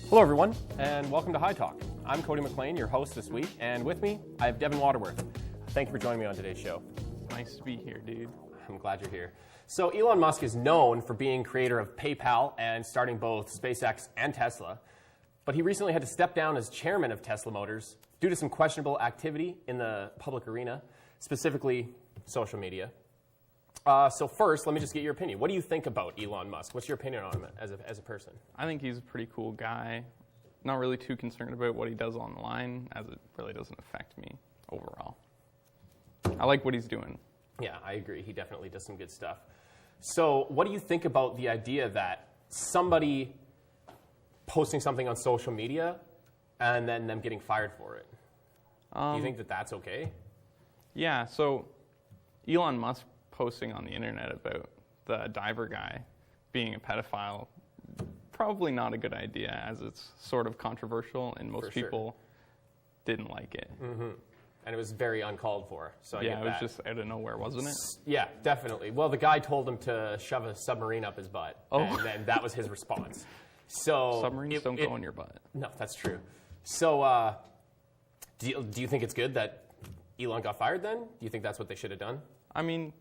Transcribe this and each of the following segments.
Hello everyone, and welcome to HighTalk. I'm Cody McLean, your host this week, and with me, I have Devin Waterworth. Thank you for joining me on today's show. Nice to be here, dude. I'm glad you're here. So Elon Musk is known for being creator of PayPal and starting both SpaceX and Tesla, but he recently had to step down as chairman of Tesla Motors due to some questionable activity in the public arena, specifically social media. So first, let me just get your opinion. What do you think about Elon Musk? What's your opinion on him as a person? I think he's a pretty cool guy. Not really too concerned about what he does online, as it really doesn't affect me overall. I like what he's doing. Yeah, I agree. He definitely does some good stuff. So what do you think about the idea that somebody posting something on social media and then them getting fired for it? Do you think that that's okay? Yeah, so Elon Musk posting on the internet about the diver guy being a pedophile, probably not a good idea, as it's sort of controversial and most people didn't like it. Mm-hmm. And it was very uncalled for. So yeah, it was just out of nowhere, wasn't it? Yeah, definitely. Well, the guy told him to shove a submarine up his butt, and then that was his response. So submarines don't go in your butt. No, that's true. So do you think it's good that Elon got fired then? Do you think that's what they should have done? I mean,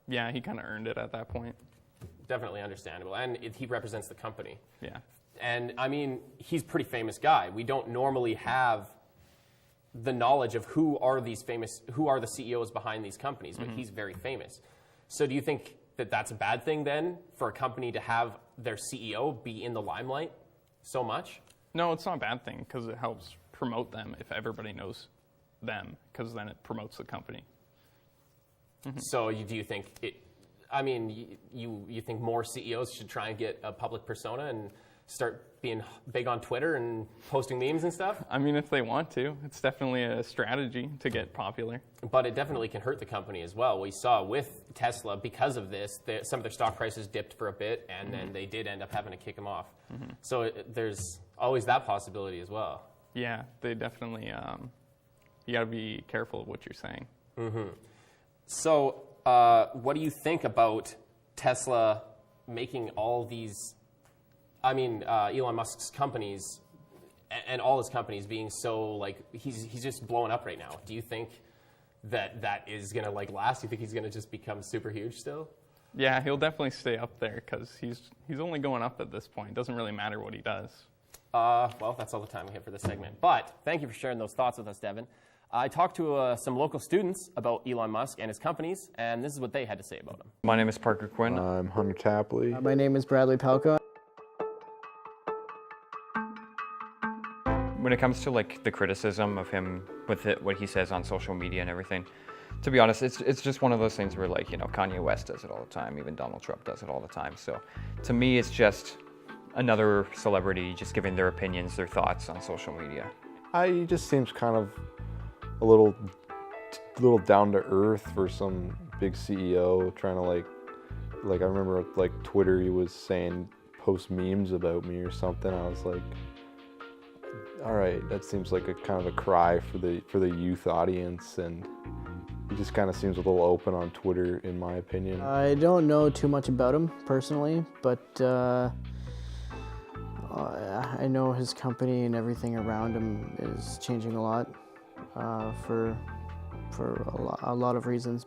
yeah, he kind of earned it at that point. Definitely understandable. And he represents the company. Yeah. And, I mean, he's a pretty famous guy. We don't normally have the knowledge of who are the CEOs behind these companies, but he's very famous. So do you think that that's a bad thing then for a company to have their CEO be in the limelight so much? No, it's not a bad thing because it helps promote them if everybody knows them, because then it promotes the company. So do you think you think more CEOs should try and get a public persona and start being big on Twitter and posting memes and stuff? I mean, if they want to. It's definitely a strategy to get popular. But it definitely can hurt the company as well. We saw with Tesla, because of this, some of their stock prices dipped for a bit, and then they did end up having to kick them off. So there's always that possibility as well. Yeah, they definitely, you got to be careful of what you're saying. So what do you think about Tesla making all these, Elon Musk's companies and all his companies being so, like, he's just blowing up right now? Do you think that is going to, like, last? Do you think he's going to just become super huge still? Yeah, he'll definitely stay up there because he's only going up at this point. It doesn't really matter what he does. Well, that's all the time we have for this segment. But thank you for sharing those thoughts with us, Devin. I talked to some local students about Elon Musk and his companies, and this is what they had to say about him. My name is Parker Quinn. I'm Hunter Tapley. My name is Bradley Palka. When it comes to like the criticism of him with what he says on social media and everything, to be honest, it's just one of those things where, like, Kanye West does it all the time, even Donald Trump does it all the time. So to me, it's just another celebrity just giving their opinions, their thoughts on social media. He just seems kind of a little down to earth for some big CEO trying to like I remember like Twitter, he was saying post memes about me or something. I was like, all right, that seems like a kind of a cry for the youth audience, and he just kind of seems a little open on Twitter, in my opinion. I don't know too much about him personally, but I know his company and everything around him is changing a lot for a lot of reasons.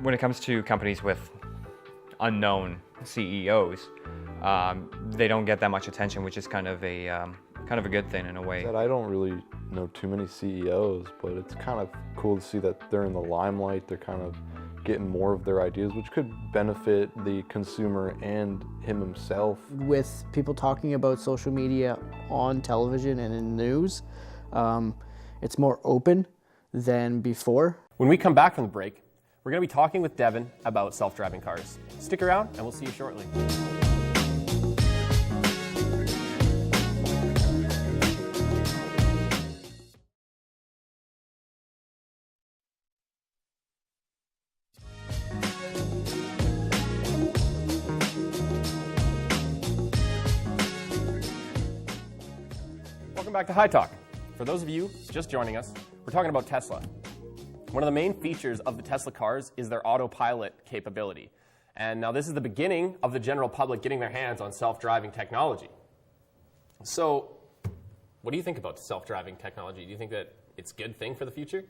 When it comes to companies with unknown CEOs, they don't get that much attention, which is kind of a good thing in a way. I don't really know too many CEOs, but it's kind of cool to see that they're in the limelight. They're kind of getting more of their ideas, which could benefit the consumer and him himself. With people talking about social media on television and in news, it's more open than before. When we come back from the break, we're going to be talking with Devin about self-driving cars. Stick around, and we'll see you shortly. Welcome back to HighTalk. For those of you just joining us, we're talking about Tesla. One of the main features of the Tesla cars is their autopilot capability. And now this is the beginning of the general public getting their hands on self-driving technology. So, what do you think about self-driving technology? Do you think that it's a good thing for the future?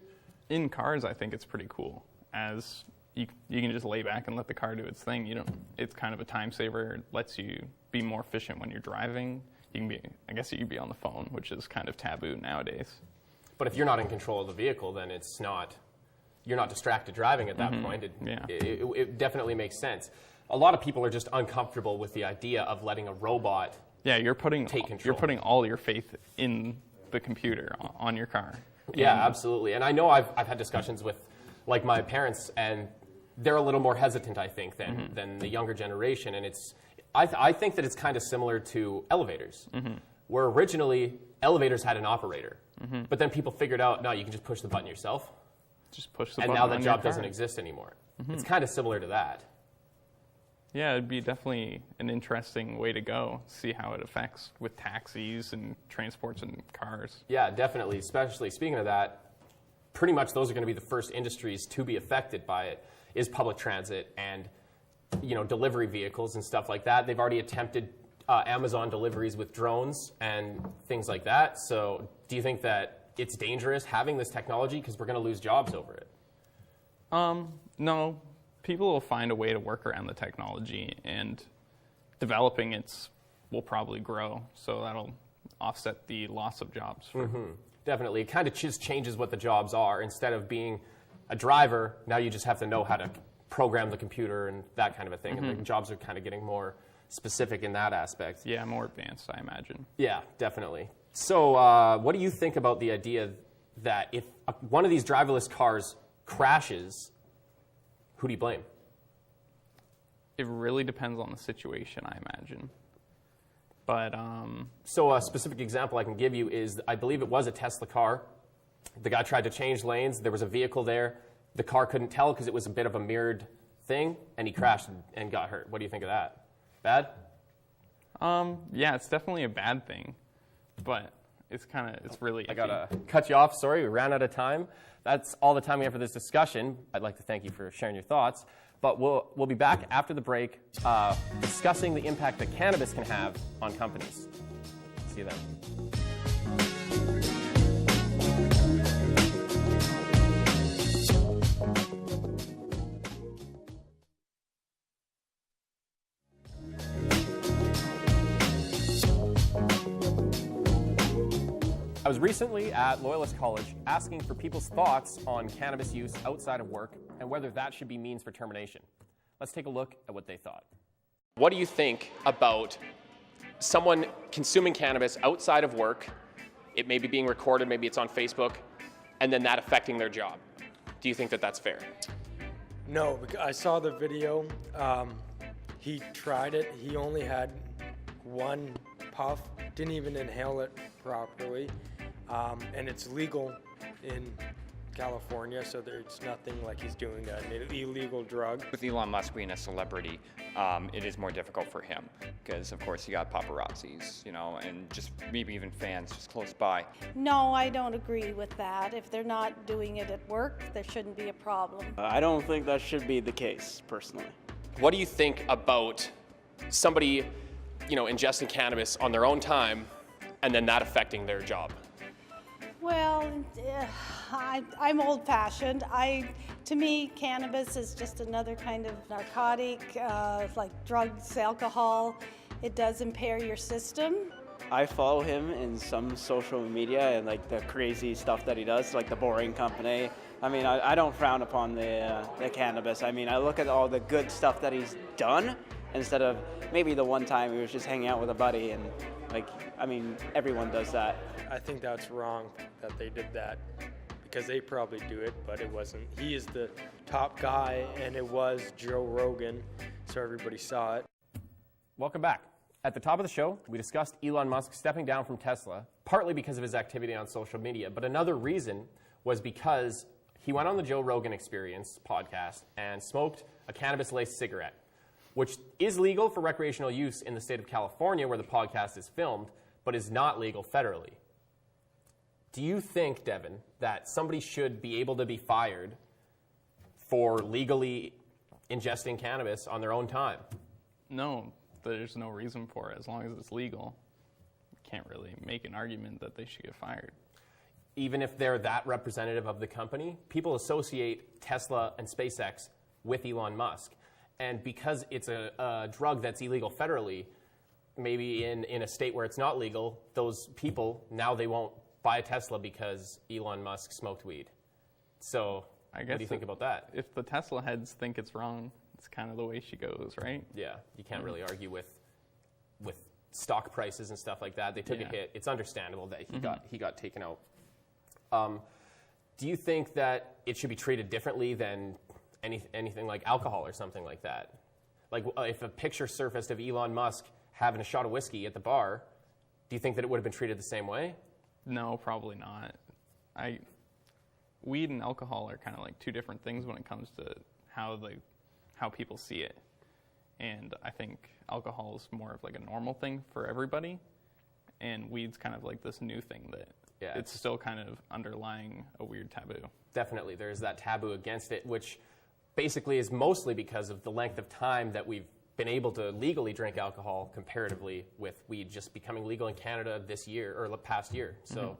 In cars, I think it's pretty cool, as you can just lay back and let the car do its thing. It's kind of a time saver. It lets you be more efficient when you're driving. I guess you can be on the phone, which is kind of taboo nowadays. But if you're not in control of the vehicle, then you're not distracted driving at that point. It definitely makes sense. A lot of people are just uncomfortable with the idea of letting a robot you're putting take control. You're putting all your faith in the computer on your car. Yeah, absolutely. And I know I've had discussions with like my parents, and they're a little more hesitant, I think, than the younger generation. And I think that it's kind of similar to elevators, where originally elevators had an operator, but then people figured out, no, you can just push the button yourself. Just push the and button. And now that job doesn't exist anymore. It's kind of similar to that. Yeah, it'd be definitely an interesting way to go, see how it affects with taxis and transports and cars. Yeah, definitely. Especially, speaking of that, pretty much those are going to be the first industries to be affected by it, is public transit and delivery vehicles and stuff like that. They've already attempted Amazon deliveries with drones and things like that. So do you think that it's dangerous having this technology because we're going to lose jobs over it? No. People will find a way to work around the technology, and developing it will probably grow. So that'll offset the loss of jobs. Definitely. It kind of just changes what the jobs are. Instead of being a driver, now you just have to know how to program the computer and that kind of a thing. And the jobs are kind of getting more specific in that aspect. Yeah, more advanced, I imagine. Yeah, definitely. So what do you think about the idea that if one of these driverless cars crashes, who do you blame? It really depends on the situation, I imagine. But so a specific example I can give you is, I believe it was a Tesla car. The guy tried to change lanes. There was a vehicle there. The car couldn't tell because it was a bit of a mirrored thing, and he crashed and got hurt. What do you think of that? Bad? Yeah, it's definitely a bad thing, but it's really iffy. I gotta cut you off. Sorry, we ran out of time. That's all the time we have for this discussion. I'd like to thank you for sharing your thoughts. But we'll be back after the break discussing the impact that cannabis can have on companies. See you then. I was recently at Loyalist College asking for people's thoughts on cannabis use outside of work and whether that should be means for termination. Let's take a look at what they thought. What do you think about someone consuming cannabis outside of work? It may be being recorded, maybe it's on Facebook, and then that affecting their job. Do you think that that's fair? No, because I saw the video. He tried it. He only had one puff, didn't even inhale it properly. And it's legal in California, so there's nothing like he's doing an illegal drug. With Elon Musk being a celebrity, it is more difficult for him because, of course, you got paparazzis, and just maybe even fans just close by. No, I don't agree with that. If they're not doing it at work, there shouldn't be a problem. I don't think that should be the case, personally. What do you think about somebody, ingesting cannabis on their own time and then that affecting their job? Well, I'm old-fashioned. To me, cannabis is just another kind of narcotic, like drugs, alcohol. It does impair your system. I follow him in some social media and like the crazy stuff that he does, like the Boring Company. I mean, I don't frown upon the cannabis. I mean, I look at all the good stuff that he's done instead of maybe the one time he was just hanging out with a buddy and everyone does that. I think that's wrong that they did that because they probably do it, but it wasn't. He is the top guy, and it was Joe Rogan, so everybody saw it. Welcome back. At the top of the show, we discussed Elon Musk stepping down from Tesla, partly because of his activity on social media, but another reason was because he went on the Joe Rogan Experience podcast and smoked a cannabis-laced cigarette, which is legal for recreational use in the state of California where the podcast is filmed, but is not legal federally. Do you think, Devin, that somebody should be able to be fired for legally ingesting cannabis on their own time? No, there's no reason for it as long as it's legal. You can't really make an argument that they should get fired. Even if they're that representative of the company, people associate Tesla and SpaceX with Elon Musk. And because it's a drug that's illegal federally, maybe in a state where it's not legal, those people, now they won't buy a Tesla because Elon Musk smoked weed. So I guess what do you think about that? If the Tesla heads think it's wrong, it's kind of the way she goes, right? Yeah, you can't really argue with stock prices and stuff like that. They took a hit. It's understandable that he got taken out. Do you think that it should be treated differently than anything like alcohol or something like that? Like if a picture surfaced of Elon Musk having a shot of whiskey at the bar, do you think that it would have been treated the same way? No, probably not. Weed and alcohol are kind of like two different things when it comes to how people see it. And I think alcohol is more of like a normal thing for everybody, and weed's kind of like this new thing that it's still kind of underlying a weird taboo. Definitely, there's that taboo against it, which basically is mostly because of the length of time that we've been able to legally drink alcohol comparatively with weed just becoming legal in Canada this year or the past year. So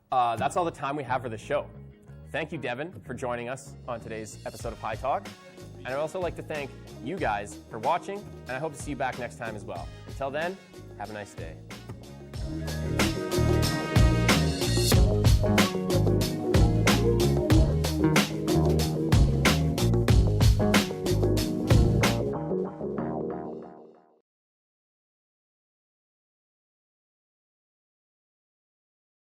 that's all the time we have for the show. Thank you, Devin, for joining us on today's episode of HighTalk. And I'd also like to thank you guys for watching, and I hope to see you back next time as well. Until then, have a nice day.